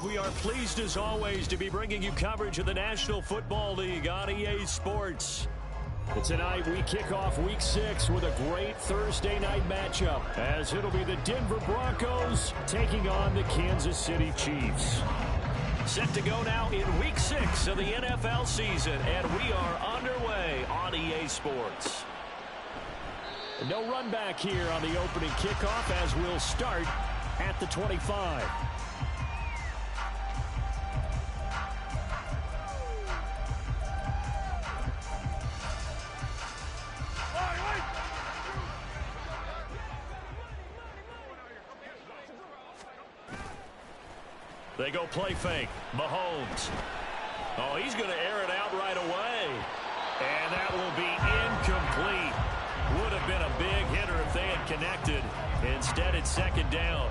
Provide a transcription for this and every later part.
We are pleased as always to be bringing you coverage of the National Football League on EA Sports. Tonight we kick off Week 6 with a great Thursday night matchup, as it'll be the Denver Broncos taking on the Kansas City Chiefs. Set to go now in Week 6 of the NFL season, and we are underway on EA Sports. No run back here on the opening kickoff, as we'll start at the 25. They go play fake. Mahomes. Oh, he's going to air it out right away. And that will be incomplete. Would have been a big hitter if they had connected. Instead, it's second down.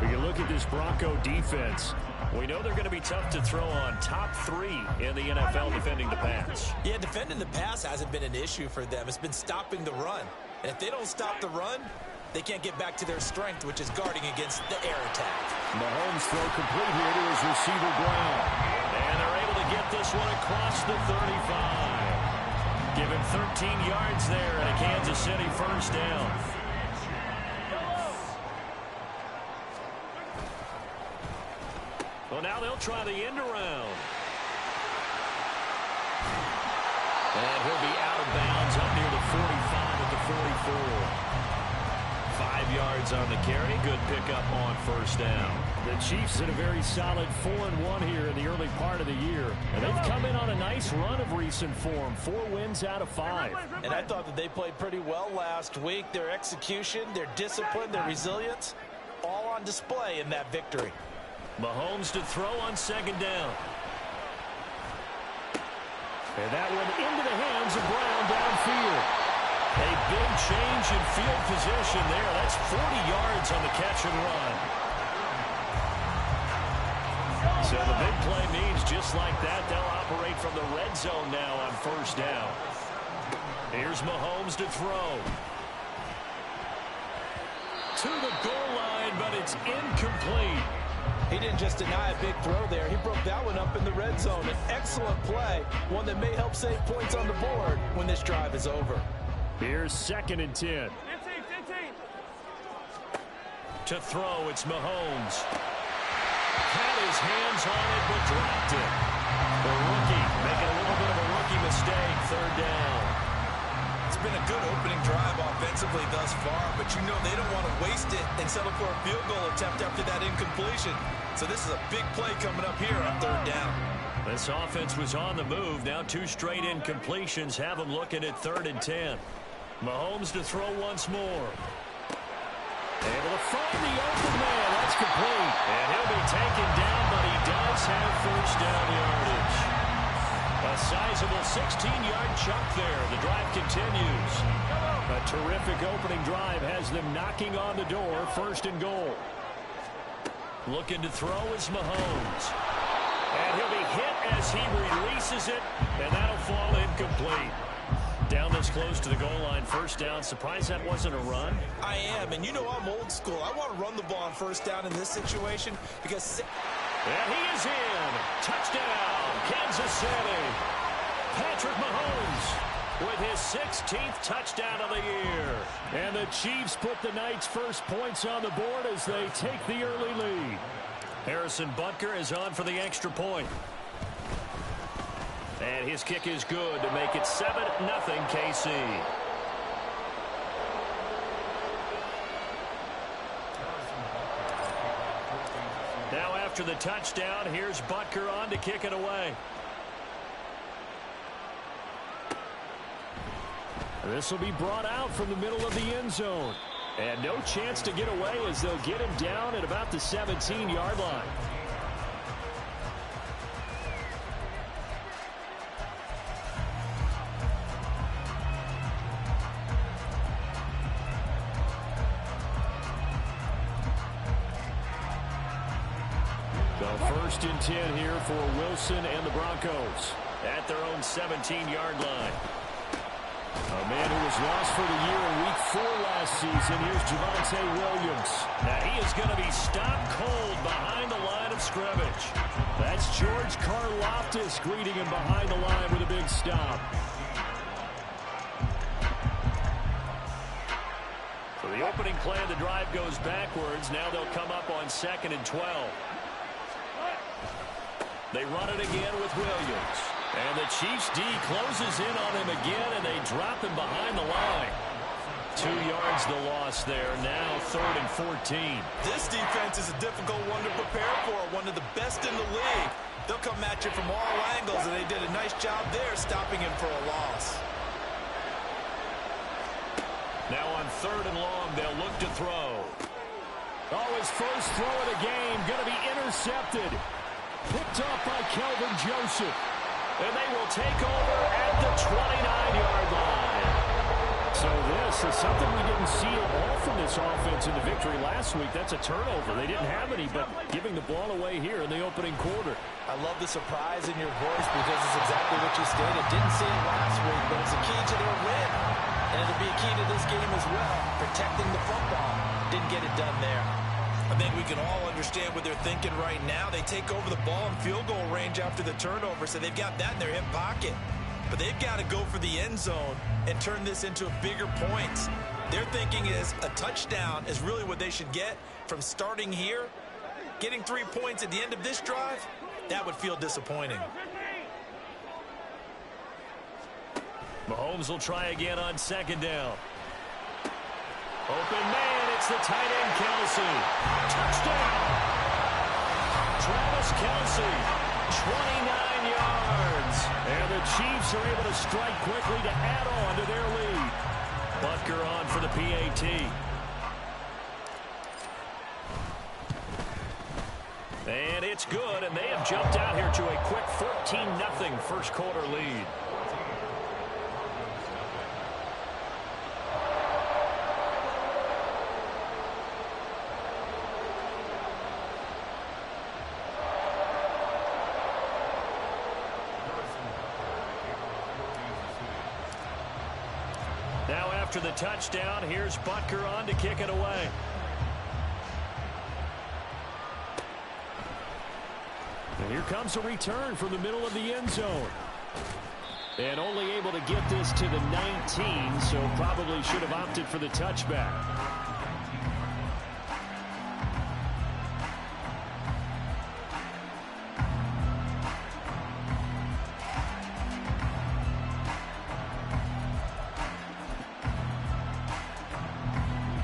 We can look at this Bronco defense. We know they're going to be tough to throw on. Top 3 in the NFL defending the pass. Yeah, defending the pass hasn't been an issue for them. It's been stopping the run. And if they don't stop the run, they can't get back to their strength, which is guarding against the air attack. Mahomes throw complete here to his receiver Brown. And they're able to get this one across the 35. Give him 13 yards there and a Kansas City first down. Well, now they'll try the end around. And he'll be out of bounds up near the 45 at the 44. 5 yards on the carry. Good pickup on first down. The Chiefs in a very solid 4-1 here in the early part of the year. And they've come in on a nice run of recent form. 4 wins out of 5. And I thought that they played pretty well last week. Their execution, their discipline, their resilience, all on display in that victory. Mahomes to throw on second down. And that one into the hands of Brown downfield. A big change in field position there. That's 40 yards on the catch and run. So the big play means just like that, they'll operate from the red zone now on first down. Here's Mahomes to throw. To the goal line, but it's incomplete. He didn't just deny a big throw there. He broke that one up in the red zone. An excellent play, one that may help save points on the board when this drive is over. Here's 2nd and 10. 15. To throw, it's Mahomes. Had his hands on it, but dropped it. The rookie making a little bit of a rookie mistake. Third down. It's been a good opening drive offensively thus far, but you know they don't want to waste it and settle for a field goal attempt after that incompletion. So this is a big play coming up here on third down. This offense was on the move. Now 2 straight incompletions have them looking at 3rd and 10. Mahomes to throw once more. Able to find the open man. That's complete. And he'll be taken down, but he does have first down yardage. A sizable 16-yard chunk there. The drive continues. A terrific opening drive has them knocking on the door. 1st and goal. Looking to throw is Mahomes. And he'll be hit as he releases it, and that'll fall incomplete. Down this close to the goal line, first down. Surprised that wasn't a run? I am, and you know I'm old school. I want to run the ball on first down in this situation because... And he is in. Touchdown, Kansas City. Patrick Mahomes with his 16th touchdown of the year. And the Chiefs put the night's first points on the board as they take the early lead. Harrison Butker is on for the extra point. And his kick is good to make it 7-0 KC. Now after the touchdown, here's Butker on to kick it away. This will be brought out from the middle of the end zone. And no chance to get away as they'll get him down at about the 17-yard line. So 1st and 10 here for Wilson and the Broncos at their own 17-yard line. A man who was lost for the year in Week 4 last season. Here's Javonte Williams. Now he is going to be stopped cold behind the line of of scrimmage. That's George Karlaftis greeting him behind the line with a big stop. So the opening play of the drive goes backwards. Now they'll come up on 2nd and 12. They run it again with Williams. And the Chiefs D closes in on him again, and they drop him behind the line. 2 yards the loss there. Now 3rd and 14. This defense is a difficult one to prepare for. One of the best in the league. They'll come at you from all angles, and they did a nice job there stopping him for a loss. Now on 3rd and long, they'll look to throw. Oh, his first throw of the game going to be intercepted. Picked up by Kelvin Joseph. And they will take over at the 29-yard line. So this is something we didn't see at all from this offense in the victory last week. That's a turnover. They didn't have any, but giving the ball away here in the opening quarter. I love the surprise in your voice because it's exactly what you stated. Didn't see it last week, but it's a key to their win. And it'll be a key to this game as well, protecting the football. Didn't get it done there. I think we can all understand what they're thinking right now. They take over the ball in field goal range after the turnover, so they've got that in their hip pocket. But they've got to go for the end zone and turn this into a bigger points. Their thinking is a touchdown is really what they should get from starting here. Getting 3 points at the end of this drive, that would feel disappointing. Mahomes will try again on 2nd down. Open man, it's the tight end, Kelsey. Touchdown! Travis Kelsey, 29 yards. And the Chiefs are able to strike quickly to add on to their lead. Butker on for the PAT. And it's good, and they have jumped out here to a quick 14-0 first quarter lead. Now after the touchdown, here's Butker on to kick it away. And here comes a return from the middle of the end zone. And only able to get this to the 19, so probably should have opted for the touchback.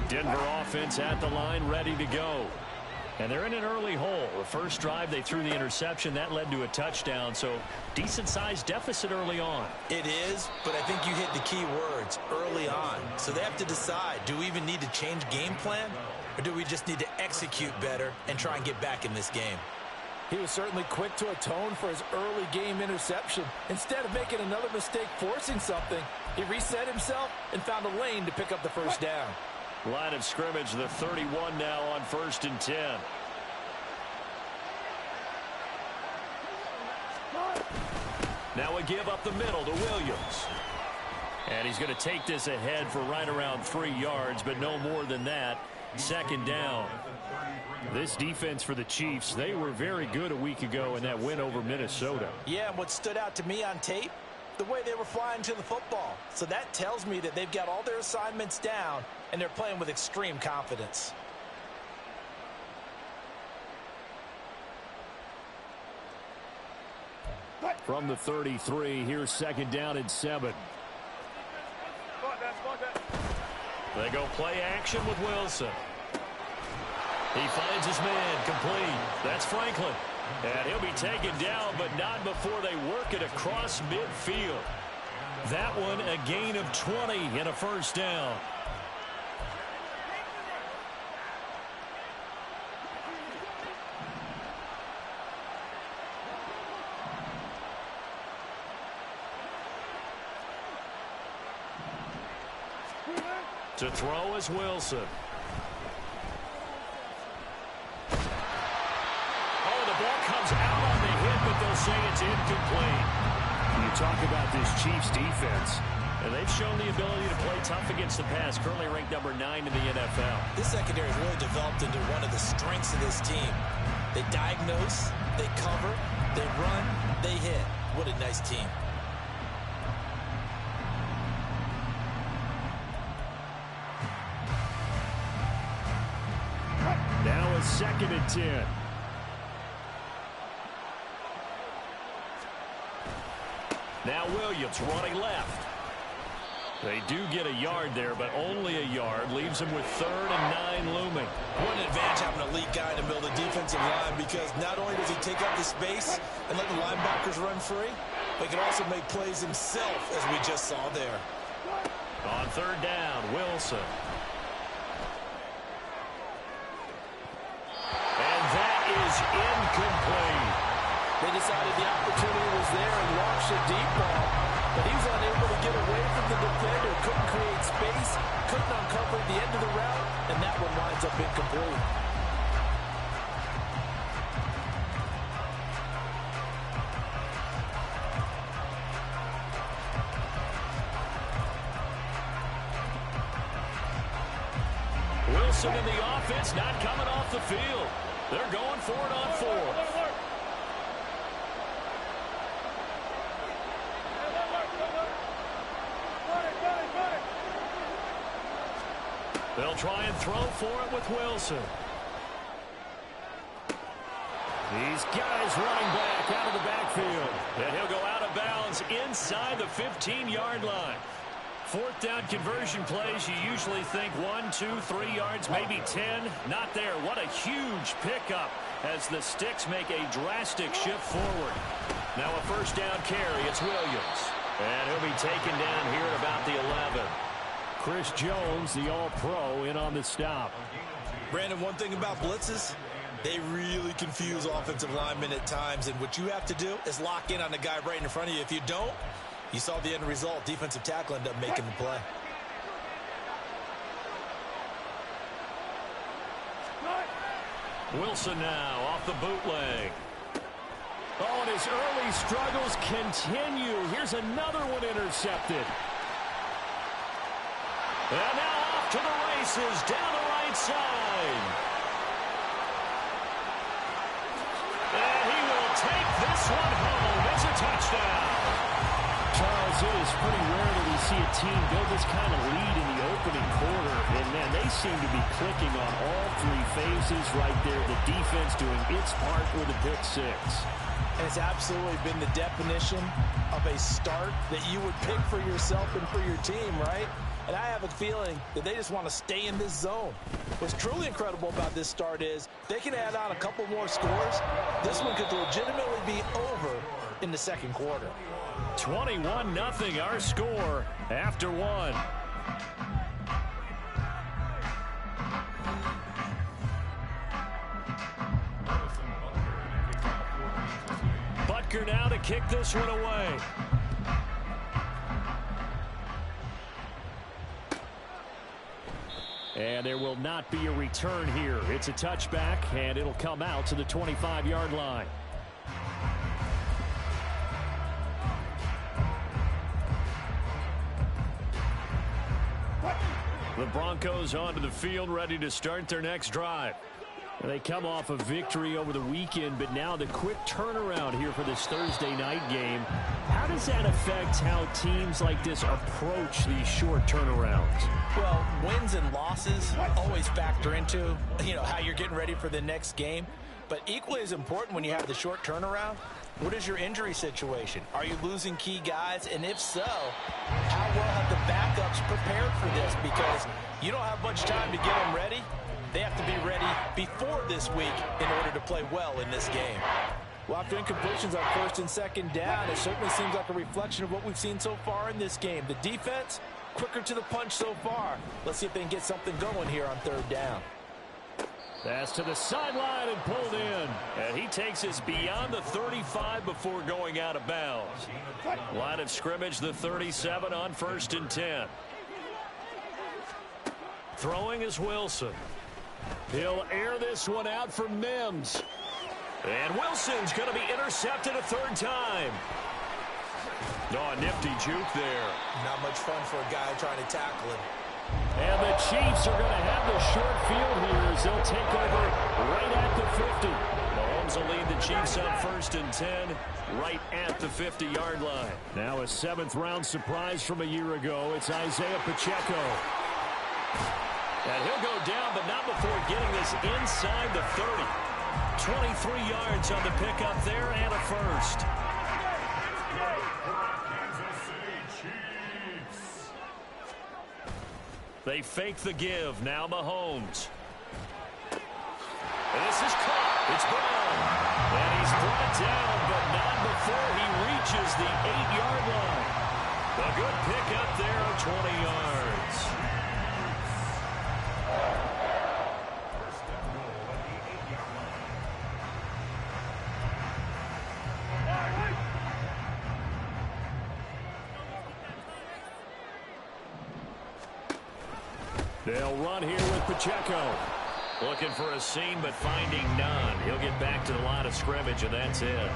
Denver offense at the line, ready to go. And they're in an early hole. The first drive, they threw the interception. That led to a touchdown, so decent-sized deficit early on. It is, but I think you hit the key words, early on. So they have to decide, do we even need to change game plan, or do we just need to execute better and try and get back in this game? He was certainly quick to atone for his early game interception. Instead of making another mistake forcing something, he reset himself and found a lane to pick up the first down. Line of scrimmage, the 31 now on 1st and 10. Now a give up the middle to Williams. And he's going to take this ahead for right around 3 yards, but no more than that. 2nd down. This defense for the Chiefs, they were very good a week ago in that win over Minnesota. Yeah, and what stood out to me on tape, the way they were flying to the football. So that tells me that they've got all their assignments down, and they're playing with extreme confidence. From the 33, here's 2nd down and 7. They go play action with Wilson. He finds his man, complete. That's Franklin. And he'll be taken down, but not before they work it across midfield. That one a gain of 20 and a first down. To throw is Wilson. Oh, the ball comes out on the hit, but they'll say it's incomplete. You talk about this Chiefs defense, and they've shown the ability to play tough against the pass, currently ranked number 9 in the NFL. This secondary has really developed into one of the strengths of this team. They diagnose, they cover, they run, they hit. What a nice team. Now a 2nd and 10. Now Williams running left. They do get a yard there, but only a yard. Leaves them with 3rd and 9 looming. What an advantage having an elite guy to build a defensive line, because not only does he take up the space and let the linebackers run free, but he can also make plays himself, as we just saw there. On 3rd down, Wilson. And that is incomplete. They decided the opportunity was there and launched a deep ball, but he was unable to get away from the defender, couldn't create space, couldn't uncover the end of the route, and that one winds up incomplete. Wilson in the offense, not coming off the field. They're going for it on 4th. They'll try and throw for it with Wilson. These guys running back out of the backfield. And he'll go out of bounds inside the 15-yard line. 4th down conversion plays, you usually think 1, 2, 3 yards, maybe 10. Not there. What a huge pickup as the Sticks make a drastic shift forward. Now a 1st down carry. It's Williams. And he'll be taken down here at about the 11. Chris Jones, the All-Pro, in on the stop. Brandon, one thing about blitzes, they really confuse offensive linemen at times, and what you have to do is lock in on the guy right in front of you. If you don't, you saw the end result. Defensive tackle ended up making the play. Wilson now off the bootleg. Oh, and his early struggles continue. Here's another one intercepted. And now off to the races down the right side. And he will take this one home. It's a touchdown. Charles, it is pretty rare that we see a team build this kind of lead in the opening quarter. And, man, they seem to be clicking on all 3 phases right there. The defense doing its part with a pick 6. And it's absolutely been the definition of a start that you would pick for yourself and for your team, right? And I have a feeling that they just want to stay in this zone. What's truly incredible about this start is they can add on a couple more scores. This one could legitimately be over in the 2nd quarter. 21-0 our score after 1. Butker now to kick this one away. And there will not be a return here. It's a touchback, and it'll come out to the 25-yard line. The Broncos onto the field, ready to start their next drive. They come off a victory over the weekend, but now the quick turnaround here for this Thursday night game. How does that affect how teams like this approach these short turnarounds? Well, wins and losses always factor into, how you're getting ready for the next game. But equally as important when you have the short turnaround, what is your injury situation? Are you losing key guys? And if so, how well have the backups prepared for this? Because you don't have much time to get them ready. They have to be ready before this week in order to play well in this game. Well, after incompletions on 1st and 2nd down, it certainly seems like a reflection of what we've seen so far in this game. The defense, quicker to the punch so far. Let's see if they can get something going here on 3rd down. Pass to the sideline and pulled in. And he takes us beyond the 35 before going out of bounds. Line of scrimmage, the 37 on 1st and 10. Throwing is Wilson. He'll air this one out for Mims. And Wilson's going to be intercepted a 3rd time. Oh, a nifty juke there. Not much fun for a guy trying to tackle him. And the Chiefs are going to have the short field here as they'll take over right at the 50. Mahomes will lead the Chiefs up 1st and 10 right at the 50-yard line. Now a 7th-round surprise from a year ago. It's Isaiah Pacheco. And he'll go down, but not before getting this inside the 30. 23 yards on the pickup there and a first. They fake the give. Now Mahomes. This is caught. It's Brown. And he's brought down, but not before he reaches the 8-yard line. A good pickup there of 20 yards. They'll run here with Pacheco. Looking for a seam, but finding none. He'll get back to the line of scrimmage, and that's it.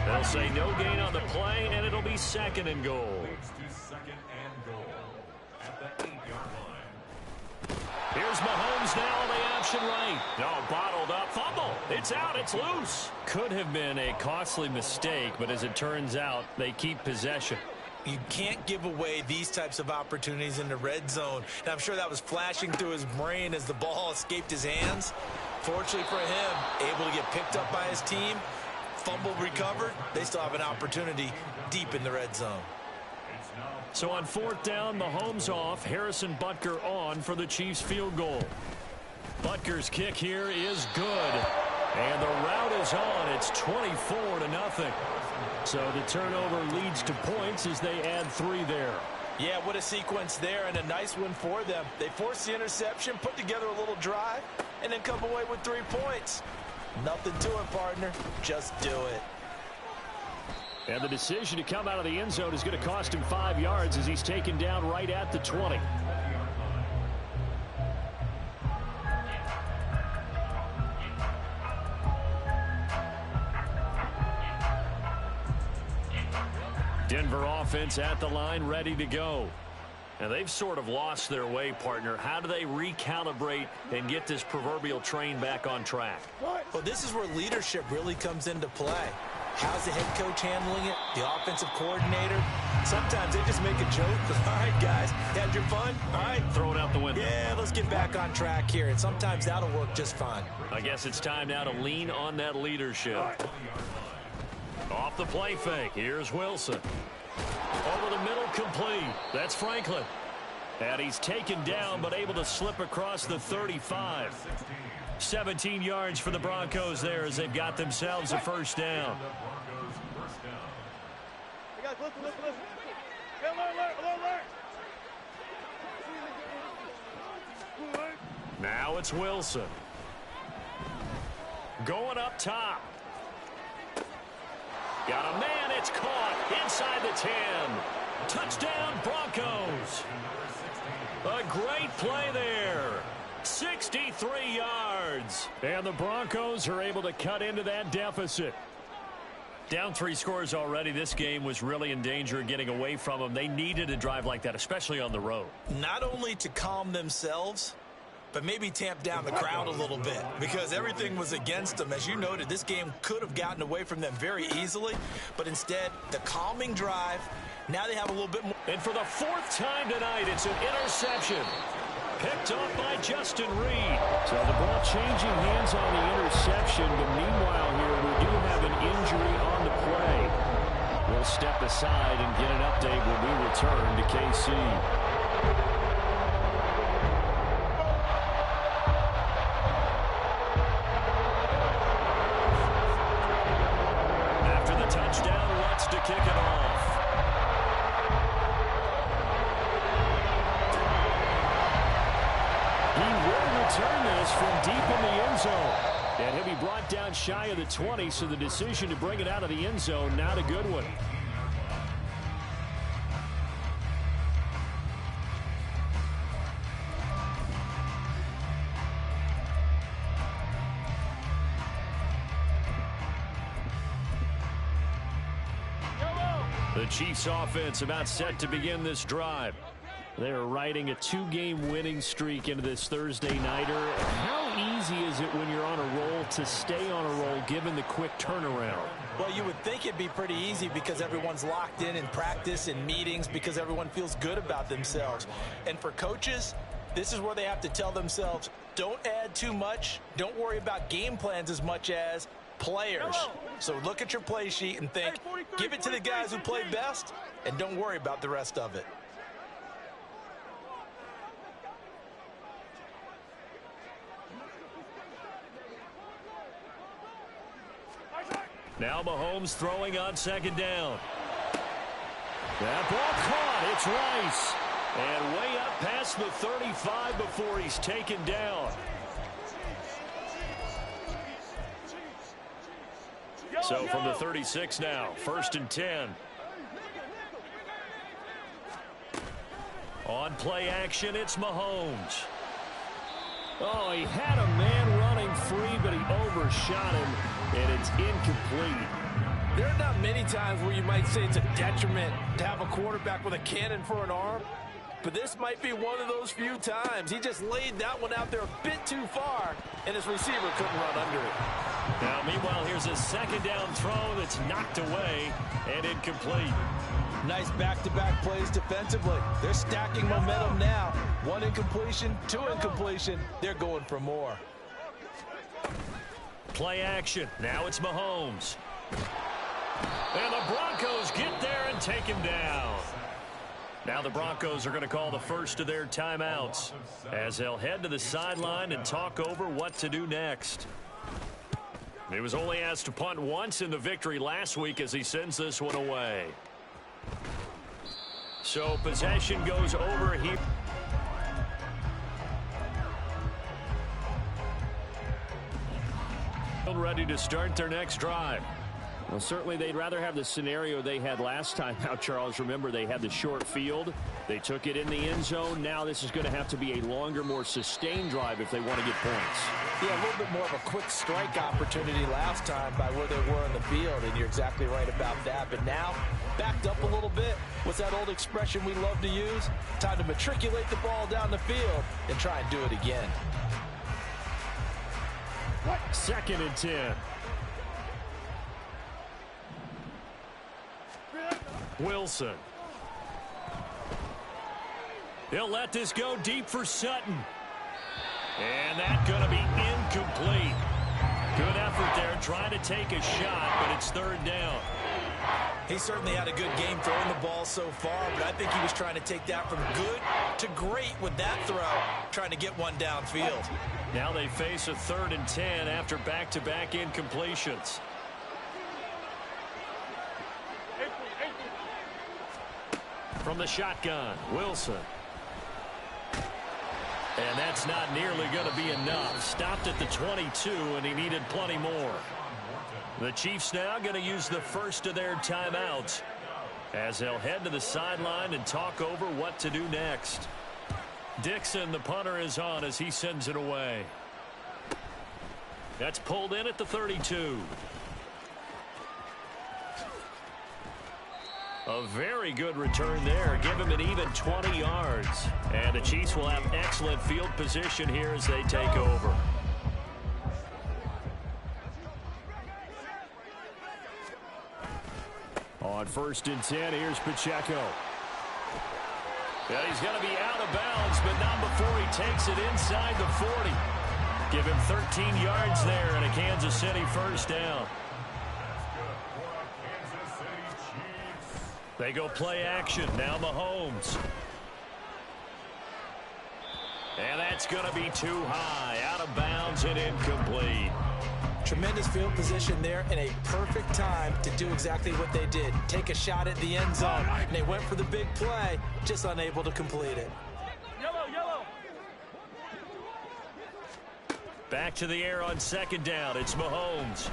They'll say no gain on the play, and it'll be 2nd and goal. Here's Mahomes now on the option right. No, bottled up. Fumble. It's out. It's loose. Could have been a costly mistake, but as it turns out, they keep possession. You can't give away these types of opportunities in the red zone. And I'm sure that was flashing through his brain as the ball escaped his hands. Fortunately for him, able to get picked up by his team, fumble recovered. They still have an opportunity deep in the red zone. So on 4th down, Mahomes off, Harrison Butker on for the Chiefs field goal. Butker's kick here is good. And the route is on. It's 24-0. So the turnover leads to points as they add 3 there. Yeah, what a sequence there, and a nice one for them. They force the interception, put together a little drive, and then come away with 3 points. Nothing to it, partner. Just do it. And the decision to come out of the end zone is going to cost him 5 yards as he's taken down right at the 20. Denver offense at the line, ready to go. And they've sort of lost their way, partner. How do they recalibrate and get this proverbial train back on track? Well, this is where leadership really comes into play. How's the head coach handling it? The offensive coordinator? Sometimes they just make a joke. All right, guys, had your fun? All right. Throw it out the window. Yeah, let's get back on track here. And sometimes that'll work just fine. I guess it's time now to lean on that leadership. Off the play fake. Here's Wilson. Over the middle, complete. That's Franklin. And he's taken down, but able to slip across the 35. 17 yards for the Broncos there as they've got themselves a 1st down. Now it's Wilson. Going up top. Got a man, it's caught inside the 10. Touchdown, Broncos. A great play there. 63 yards. And the Broncos are able to cut into that deficit. Down 3 scores already. This game was really in danger of getting away from them. They needed a drive like that, especially on the road. Not only to calm themselves, but maybe tamp down the crowd a little bit because everything was against them. As you noted, this game could have gotten away from them very easily, but instead, the calming drive, now they have a little bit more. And for the 4th time tonight, it's an interception. Picked off by Justin Reed. So the ball changing hands on the interception, but meanwhile here, we do have an injury on the play. We'll step aside and get an update when we return to KC. To kick it off. He will return this from deep in the end zone. And he'll be brought down shy of the 20, so the decision to bring it out of the end zone, not a good one. The Chiefs offense about set to begin this drive. They're riding a 2-game winning streak into this Thursday nighter. How easy is it when you're on a roll to stay on a roll given the quick turnaround? Well, you would think it'd be pretty easy because everyone's locked in practice and meetings because everyone feels good about themselves. And for coaches, this is where they have to tell themselves, don't add too much. Don't worry about game plans as much as players. So look at your play sheet and think, give it to the guys who play best, and don't worry about the rest of it. Now Mahomes throwing on second down. That ball caught. It's Rice. And way up past the 35 before he's taken down. So from the 36 now, 1st and 10. On play action, it's Mahomes. Oh, he had a man running free, but he overshot him, and it's incomplete. There are not many times where you might say it's a detriment to have a quarterback with a cannon for an arm, but this might be one of those few times. He just laid that one out there a bit too far, and his receiver couldn't run under it. Now, meanwhile, here's a second down throw that's knocked away and incomplete. Nice back-to-back plays defensively. They're stacking momentum now. 1 incompletion, 2 incompletion. They're going for more. Play action. Now it's Mahomes. And the Broncos get there and take him down. Now the Broncos are going to call the first of their timeouts as they'll head to the sideline and talk over what to do next. He was only asked to punt once in the victory last week as he sends this one away. So possession goes over here. Ready to start their next drive. Well, certainly they'd rather have the scenario they had last time out, Charles. Remember, they had the short field. They took it in the end zone. Now this is going to have to be a longer, more sustained drive if they want to get points. Yeah, a little bit more of a quick strike opportunity last time by where they were in the field, and you're exactly right about that. But now, backed up a little bit. What's that old expression we love to use? Time to matriculate the ball down the field and try and do it again. 2nd and 10. Wilson. He'll let this go deep for Sutton. And that's going to be incomplete. Good effort there trying to take a shot, but it's 3rd down. He certainly had a good game throwing the ball so far, but I think he was trying to take that from good to great with that throw, trying to get one downfield. Now they face a 3rd and 10 after back-to-back incompletions. From the shotgun, Wilson. And that's not nearly going to be enough. Stopped at the 22, and he needed plenty more. The Chiefs now going to use the first of their timeouts as they'll head to the sideline and talk over what to do next. Dixon, the punter, is on as he sends it away. That's pulled in at the 32. A very good return there. Give him an even 20 yards. And the Chiefs will have excellent field position here as they take over. On 1st and 10, here's Pacheco. Yeah, he's going to be out of bounds, but not before he takes it inside the 40. Give him 13 yards there and a Kansas City 1st down. They go play action. Now Mahomes. And that's going to be too high. Out of bounds and incomplete. Tremendous field position there and a perfect time to do exactly what they did. Take a shot at the end zone. And they went for the big play, just unable to complete it. Yellow. Back to the air on 2nd down. It's Mahomes.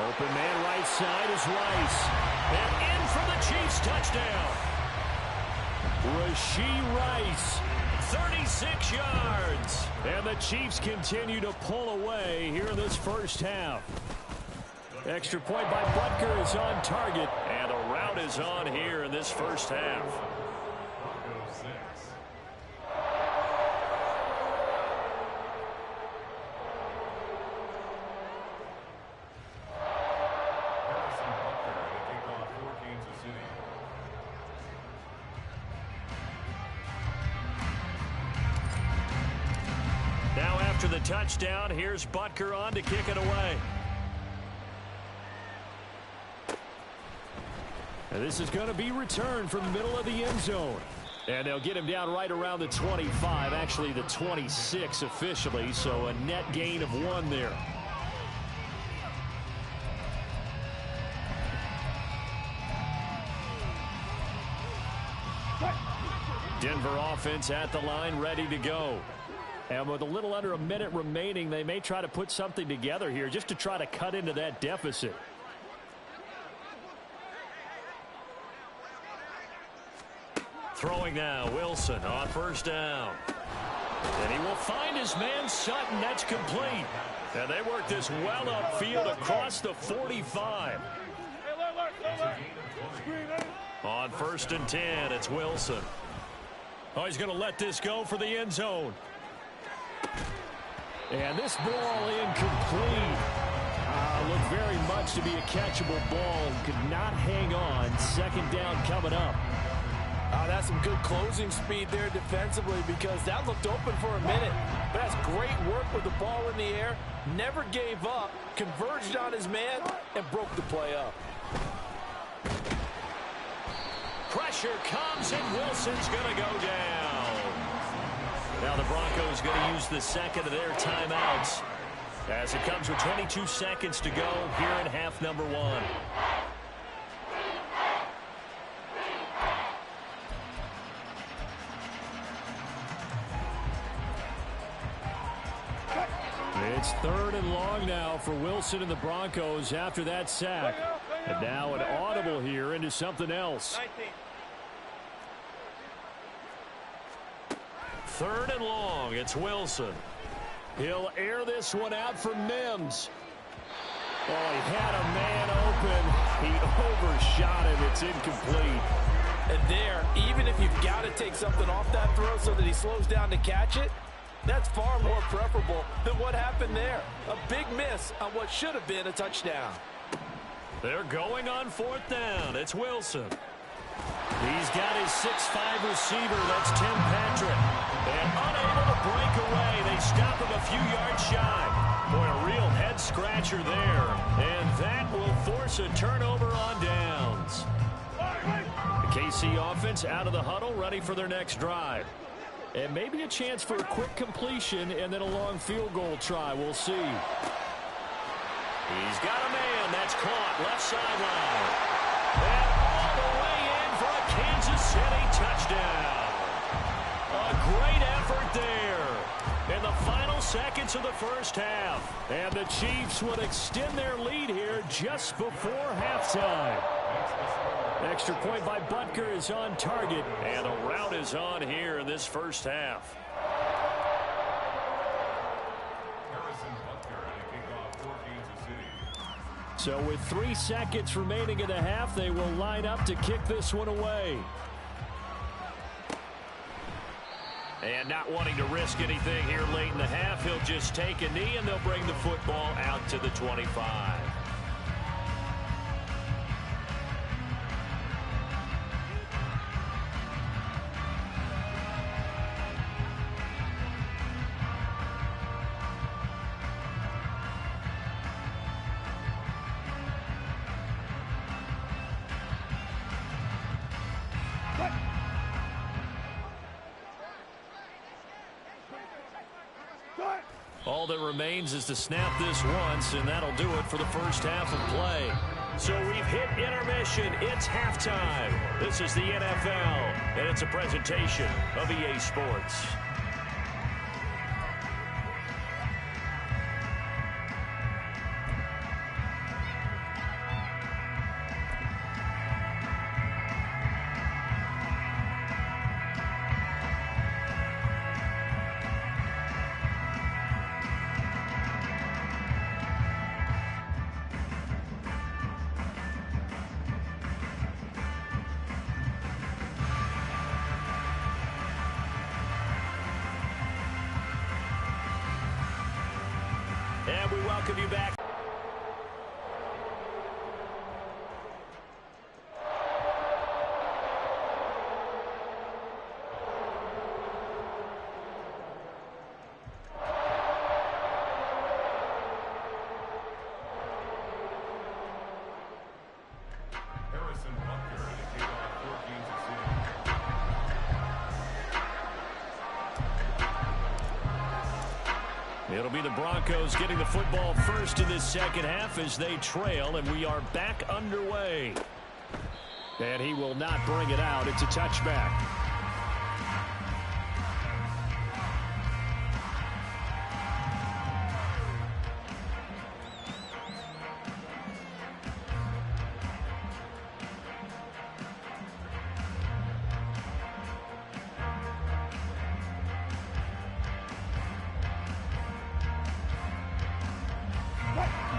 Open man right side is Rice. And in for the Chiefs touchdown. Rashee Rice, 36 yards. And the Chiefs continue to pull away here in this 1st half. Extra point by Butker is on target. And a route is on here in this 1st half. after the touchdown. Here's Butker on to kick it away. And this is going to be returned from the middle of the end zone. And they'll get him down right around the 25, actually the 26 officially, so a net gain of 1 there. Denver offense at the line, ready to go. And with a little under a minute remaining, they may try to put something together here just to try to cut into that deficit. Throwing now, Wilson on first down. And he will find his man Sutton. That's complete. And they work this well upfield across the 45. On first and 10, it's Wilson. Oh, he's going to let this go for the end zone. And this ball incomplete. Looked very much to be a catchable ball. Could not hang on. Second down coming up. That's some good closing speed there defensively because that looked open for a minute. But that's great work with the ball in the air. Never gave up, converged on his man, and broke the play up. Pressure comes, and Wilson's going to go down. Now the Broncos going to use the second of their timeouts as it comes with 22 seconds to go here in half number 1. It's 3rd and long now for Wilson and the Broncos after that sack. And now an audible here into something else. 3rd and long. It's Wilson. He'll air this one out for Mims. Oh, he had a man open. He overshot him. It's incomplete. And there, even if you've got to take something off that throw so that he slows down to catch it, that's far more preferable than what happened there. A big miss on what should have been a touchdown. They're going on 4th down. It's Wilson. He's got his 6'5" receiver. That's Tim Patrick. And unable to break away. They stop him a few yards shy. Boy, a real head-scratcher there. And that will force a turnover on downs. The KC offense out of the huddle, ready for their next drive. And maybe a chance for a quick completion and then a long field goal try. We'll see. He's got a man. That's caught. Left sideline. And all the way in for a Kansas City touchdown. A great effort there in the final seconds of the first half. And the Chiefs would extend their lead here just before halftime. Extra point by Butker is on target. And a rout is on here in this first half. So with 3 seconds remaining in the half, they will line up to kick this one away. And not wanting to risk anything here late in the half, he'll just take a knee and they'll bring the football out to the 25. All that remains is to snap this once, and that'll do it for the first half of play. So we've hit intermission. It's halftime. This is the NFL, and it's a presentation of EA Sports. And we welcome you back. It'll be the Broncos getting the football first in this second half as they trail, and we are back underway. And he will not bring it out. It's a touchback.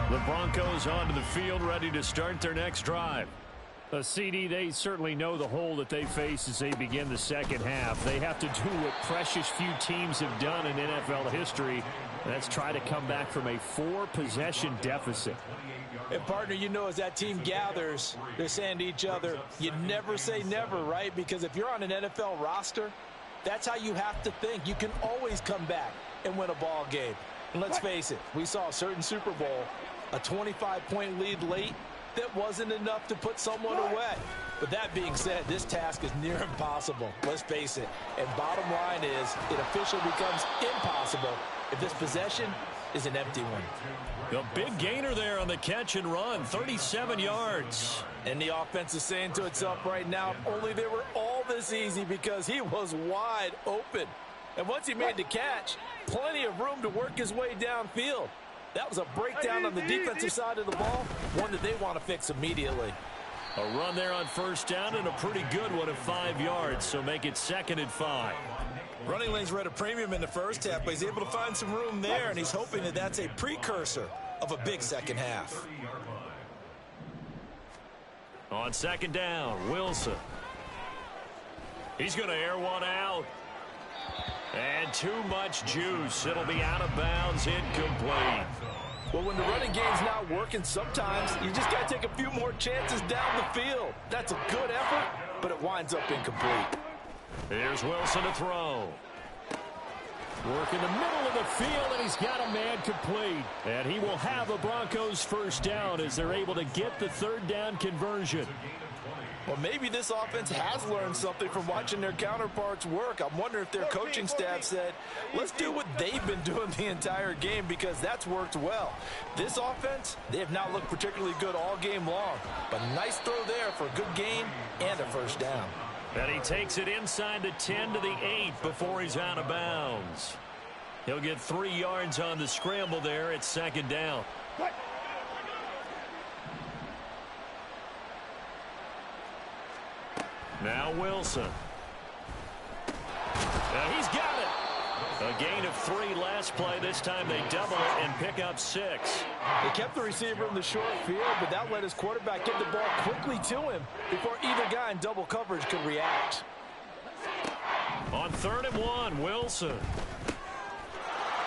The Broncos onto the field, ready to start their next drive. CD, they certainly know the hole that they face as they begin the second half. They have to do what precious few teams have done in NFL history. That's try to come back from a 4-possession deficit. And, partner, you know, as that team gathers, they're saying to each other, you never say never, right? Because if you're on an NFL roster, that's how you have to think. You can always come back and win a ball game. And let's face it, we saw a certain Super Bowl, a 25-point lead late, that wasn't enough to put someone away. But that being said, this task is near impossible. Let's face it. And bottom line is, it officially becomes impossible if this possession is an empty one. A big gainer there on the catch and run, 37 yards. And the offense is saying to itself right now, if only they were all this easy, because he was wide open. And once he made the catch, plenty of room to work his way downfield. That was a breakdown on the defensive side of the ball, one that they want to fix immediately. A run there on first down, and a pretty good one of 5 yards, so make it 2nd and 5. Running lanes were at a premium in the first half, but he's able to find some room there, and he's hoping that that's a precursor of a big second half. On 2nd down, Wilson. He's going to air one out. And too much juice. It'll be out of bounds, incomplete. Well, when the running game's not working, sometimes you just got to take a few more chances down the field. That's a good effort, but it winds up incomplete. Here's Wilson to throw. Work in the middle of the field, and he's got a man complete. And he will have a Broncos first down as they're able to get the 3rd down conversion. Well, maybe this offense has learned something from watching their counterparts work. I'm wondering if their coaching staff said, let's do what they've been doing the entire game, because that's worked well. This offense, they have not looked particularly good all game long. But nice throw there for a good gain and a first down. And he takes it inside the 10 to the 8 before he's out of bounds. He'll get 3 yards on the scramble there at 2nd down. Now Wilson. He's got it. A gain of 3 last play. This time they double it and pick up 6. They kept the receiver in the short field, but that let his quarterback get the ball quickly to him before either guy in double coverage could react. On 3rd and 1, Wilson.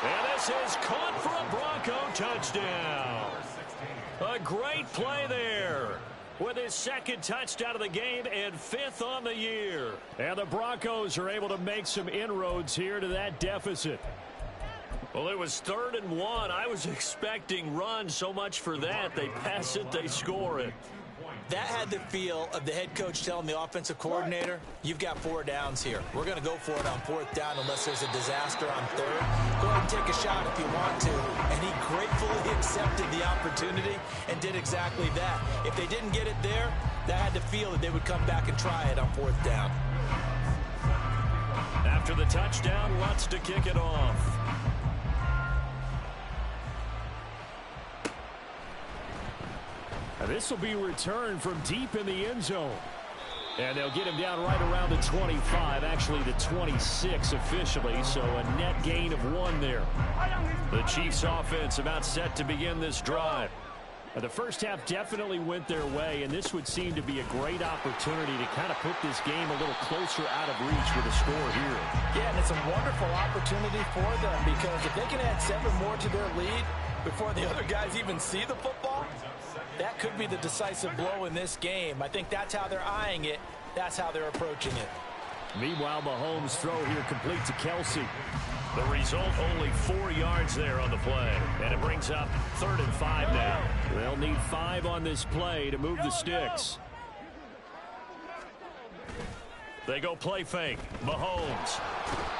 And this is caught for a Bronco touchdown. A great play there, with his 2nd touchdown of the game and 5th on the year. And the Broncos are able to make some inroads here to that deficit. Well, it was 3rd and 1. I was expecting run, so much for that. They pass it, they score it. That had the feel of the head coach telling the offensive coordinator, you've got 4 downs here. We're going to go for it on 4th down unless there's a disaster on 3rd. Go ahead and take a shot if you want to. And he gratefully accepted the opportunity and did exactly that. If they didn't get it there, that had the feel that they would come back and try it on 4th down. After the touchdown, wants to kick it off. This will be returned from deep in the end zone. And they'll get him down right around the 25, actually the 26 officially, so a net gain of 1 there. The Chiefs offense about set to begin this drive. The first half definitely went their way, and this would seem to be a great opportunity to kind of put this game a little closer out of reach with a score here. Yeah, and it's a wonderful opportunity for them, because if they can add 7 more to their lead before the other guys even see the football, that could be the decisive blow in this game. I think that's how they're eyeing it. That's how they're approaching it. Meanwhile, Mahomes' throw here complete to Kelsey. The result, only 4 yards there on the play. And it brings up 3rd and 5 now. They'll need 5 on this play to move the sticks. They go play fake. Mahomes.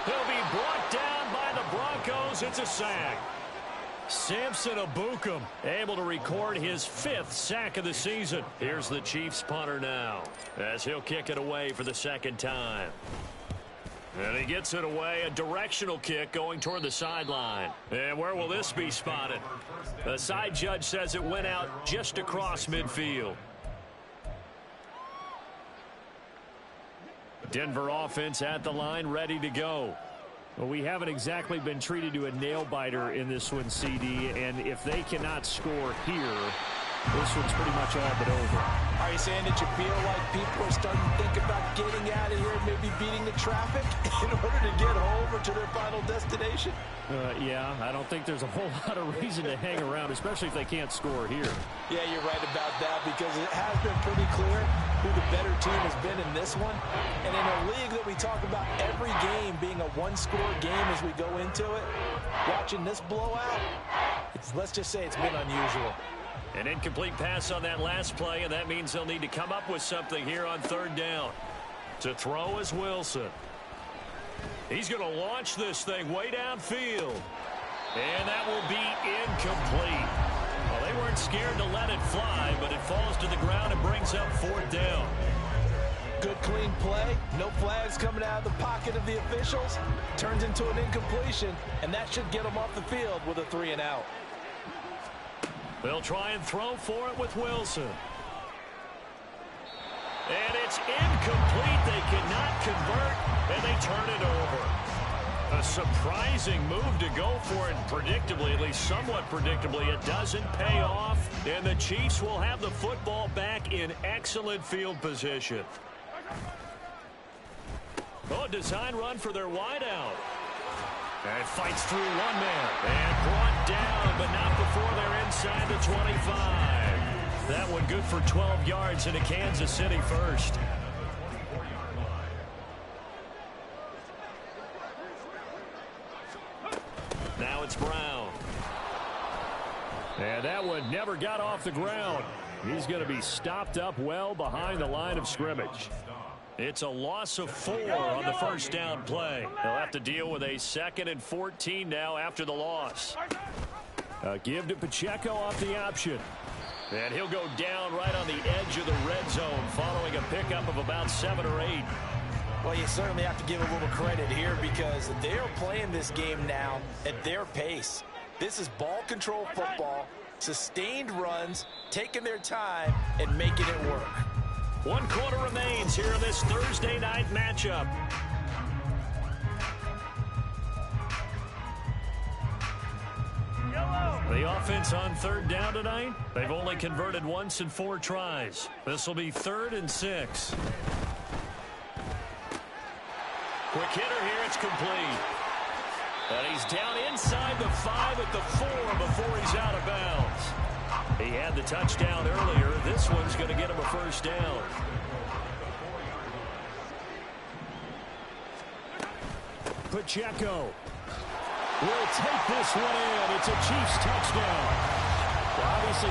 He'll be brought down by the Broncos. It's a sack. Samson Abukum able to record his 5th sack of the season. Here's the Chiefs punter now as he'll kick it away for the 2nd time. And he gets it away, a directional kick going toward the sideline. And where will this be spotted? The side judge says it went out just across midfield. Denver offense at the line, ready to go. Well, we haven't exactly been treated to a nail-biter in this one, CD, and if they cannot score here, this one's pretty much all but over. Are you saying that you feel like people are starting to think about getting out of here, maybe beating the traffic in order to get home or to their final destination? Yeah, I don't think there's a whole lot of reason to hang around, especially if they can't score here. Yeah, you're right about that because it has been pretty clear who the better team has been in this one. And in a league that we talk about every game being a one-score game as we go into it, watching this blowout, let's just say it's been unusual. An incomplete pass on that last play, and that means they'll need to come up with something here on 3rd down. To throw is Wilson. He's going to launch this thing way downfield. And that will be incomplete. Well, they weren't scared to let it fly, but it falls to the ground and brings up 4th down. Good clean play. No flags coming out of the pocket of the officials. Turns into an incompletion, and that should get them off the field with a 3-and-out. They'll try and throw for it with Wilson. And it's incomplete. They cannot convert, and they turn it over. A surprising move to go for it predictably, at least somewhat predictably. It doesn't pay off, and the Chiefs will have the football back in excellent field position. Oh, design run for their wideout. And fights through one man. And brought down, but not before they're inside the 25. That one good for 12 yards into Kansas City first. Now it's Brown. And that one never got off the ground. He's going to be stopped up well behind the line of scrimmage. It's a loss of 4 on the 1st down play. They'll have to deal with a 2nd and 14 now after the loss. Give to Pacheco off the option. And he'll go down right on the edge of the red zone following a pickup of about 7 or 8. Well, you certainly have to give a little credit here because they are playing this game now at their pace. This is ball control football, sustained runs, taking their time, and making it work. 1 quarter remains here in this Thursday night matchup. The offense on 3rd down tonight, they've only converted once in 4 tries. This will be 3rd and 6. Quick hitter here, it's complete. And he's down inside the 5 at the 4 before he's out of bounds. He had the touchdown earlier. This one's going to get him a 1st down. Pacheco will take this one in. It's a Chiefs touchdown. Well, obviously